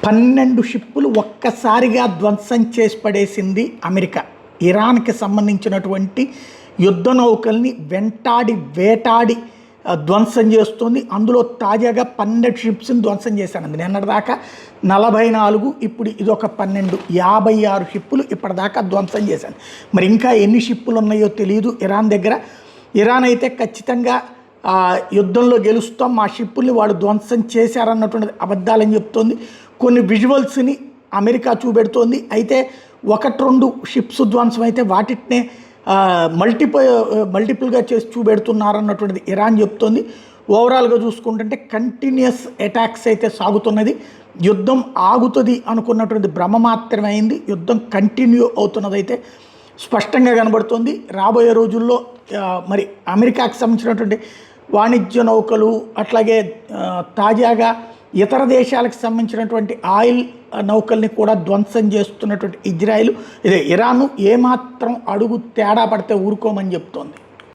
12 షిప్పులు ఒక్కసారిగా ధ్వంసం చేసి పడేసింది అమెరికా. ఇరాన్కి సంబంధించినటువంటి యుద్ధ నౌకల్ని వెంటాడి వేటాడి ధ్వంసం చేస్తుంది. అందులో తాజాగా 12 షిప్స్ని ధ్వంసం చేశానండి. నిన్నటిదాకా 44, ఇప్పుడు ఇదొక 12, 56 షిప్పులు ఇప్పటిదాకా ధ్వంసం చేశాను. మరి ఇంకా ఎన్ని షిప్పులు ఉన్నాయో తెలియదు ఇరాన్ దగ్గర. ఇరాన్ అయితే ఖచ్చితంగా యుద్ధంలో గెలుస్తాం, మా షిప్పుల్ని వాళ్ళు ధ్వంసం చేశారన్నటువంటిది అబద్ధాలని చెప్తోంది. కొన్ని విజువల్స్ని అమెరికా చూపెడుతోంది. అయితే 1-2 షిప్స్ ధ్వంసం అయితే వాటినే మల్టిపుల్గా చేసి చూపెడుతున్నారన్నటువంటిది ఇరాన్ చెప్తోంది. ఓవరాల్గా చూసుకుంటుంటే కంటిన్యూస్ అటాక్స్ అయితే సాగుతున్నది. యుద్ధం ఆగుతుంది అనుకున్నటువంటి భ్రమ మాత్రమే అయింది. యుద్ధం కంటిన్యూ అవుతున్నది అయితే స్పష్టంగా కనబడుతుంది. రాబోయే రోజుల్లో మరి అమెరికాకి సంబంధించినటువంటి వాణిజ్య నౌకలు, అట్లాగే తాజాగా ఇతర దేశాలకు సంబంధించినటువంటి ఆయిల్ నౌకల్ని కూడా ధ్వంసం చేస్తున్నటువంటి ఇజ్రాయిల్, ఇరాన్ ఏమాత్రం అడుగు తేడా పడితే ఊరుకోమని చెప్తోంది.